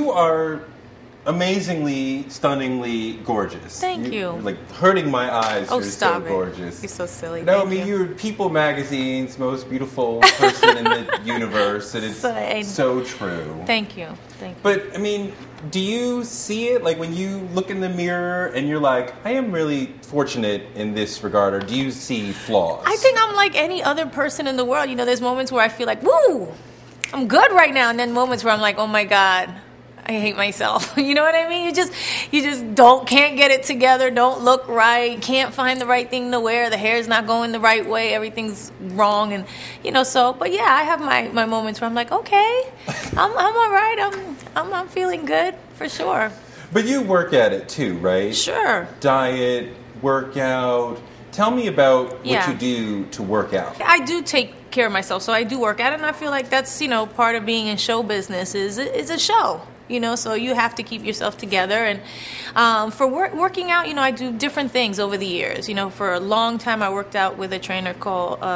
you are amazingly, stunningly gorgeous. Thank you. You're like hurting my eyes. Oh, you're stop so it. gorgeous. You're so silly. No, I Thank mean, you. you're People Magazine's most beautiful person in the universe, and it's so true. Thank you. Thank you. But, I mean, do you see it? Like, when you look in the mirror and you're like, I am really fortunate in this regard, or do you see flaws? I think I'm like any other person in the world. You know, there's moments where I feel like, woo, I'm good right now. And then moments where I'm like, oh my God, I hate myself. You know what I mean? You just can't get it together. Don't look right. Can't find the right thing to wear. The hair's not going the right way. Everything's wrong. And, but yeah, I have my moments where I'm like, okay, I'm all right. I'm feeling good for sure. But you work at it too, right? Sure. Diet, workout. Tell me about what you do to work out. I do take care of myself, so I do work out, and I feel like that's, part of being in show business is a show. So you have to keep yourself together. And for working out, I do different things over the years. For a long time, I worked out with a trainer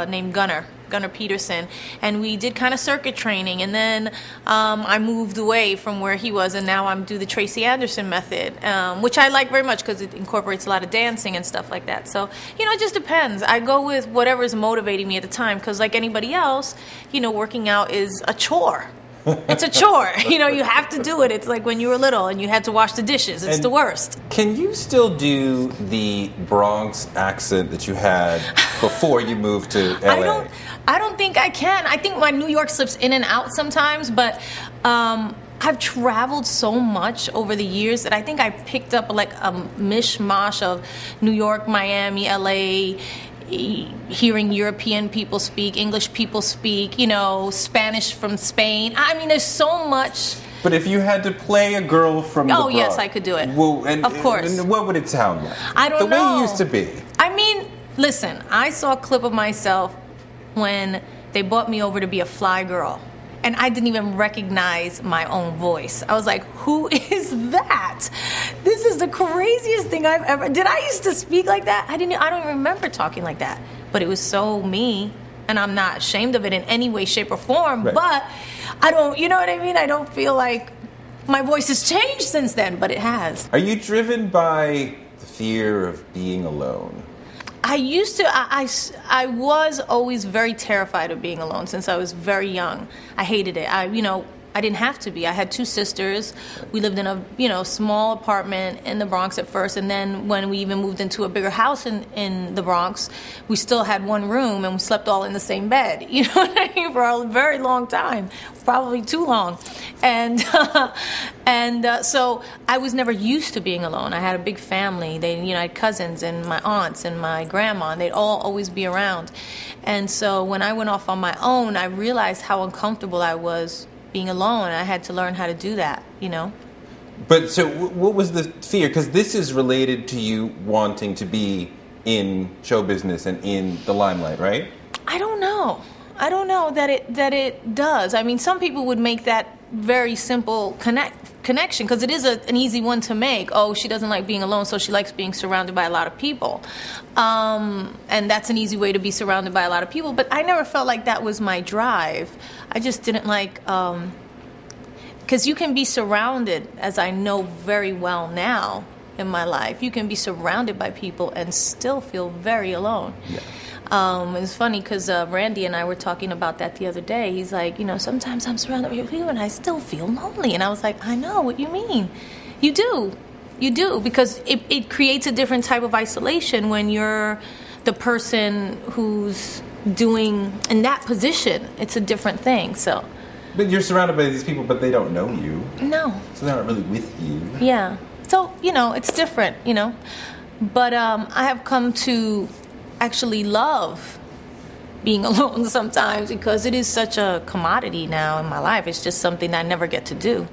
named Gunnar Peterson, and we did kind of circuit training. And then I moved away from where he was, and now I'm do the Tracy Anderson method, which I like very much because it incorporates a lot of dancing and stuff like that. So, it just depends. I go with whatever's motivating me at the time because, like anybody else, working out is a chore. It's a chore. You have to do it. It's like when you were little and you had to wash the dishes. It's the worst. Can you still do the Bronx accent that you had before you moved to LA? I don't think I can. I think my New York slips in and out sometimes, but I've traveled so much over the years that I think I picked up like a mishmash of New York, Miami, LA, hearing European people speak, English people speak, Spanish from Spain. I mean, there's so much. But if you had to play a girl from the Bronx, yes, I could do it. Well, of course. And what would it sound like? I don't know. The way it used to be. I mean, listen, I saw a clip of myself when they brought me over to be a fly girl. And I didn't even recognize my own voice. I was like, who is that? This is the craziest thing I've ever... Did I used to speak like that? I don't even remember talking like that. But it was so me, and I'm not ashamed of it in any way, shape, or form. Right. But I don't... You know what I mean? I don't feel like my voice has changed since then, but it has. Are you driven by the fear of being alone? I used to, I was always very terrified of being alone since I was very young. I hated it. I didn't have to be. I had two sisters. We lived in a, small apartment in the Bronx at first, and then when we even moved into a bigger house in the Bronx, we still had one room, and we slept all in the same bed. You know what I mean? For a very long time, probably too long, and so I was never used to being alone. I had a big family. I had cousins and my aunts and my grandma, and they'd all always be around. And so when I went off on my own, I realized how uncomfortable I was being alone. I had to learn how to do that, But so what was the fear? Because this is related to you wanting to be in show business and in the limelight, right? I don't know that it does. I mean, some people would make that very simple connection because it is an easy one to make. Oh, she doesn't like being alone, so she likes being surrounded by a lot of people. And that's an easy way to be surrounded by a lot of people. But I never felt like that was my drive. I just didn't like... because you can be surrounded, as I know very well now in my life, you can be surrounded by people and still feel very alone. Yeah. It's funny because Randy and I were talking about that the other day. He's like, sometimes I'm surrounded by people and I still feel lonely. And I was like, I know what you mean. You do, because it creates a different type of isolation when you're the person who's doing in that position. It's a different thing, so... But you're surrounded by these people, but they don't know you. No. So they're not really with you. Yeah. So, it's different, But I have come to actually love being alone sometimes because it is such a commodity now in my life. It's just something I never get to do.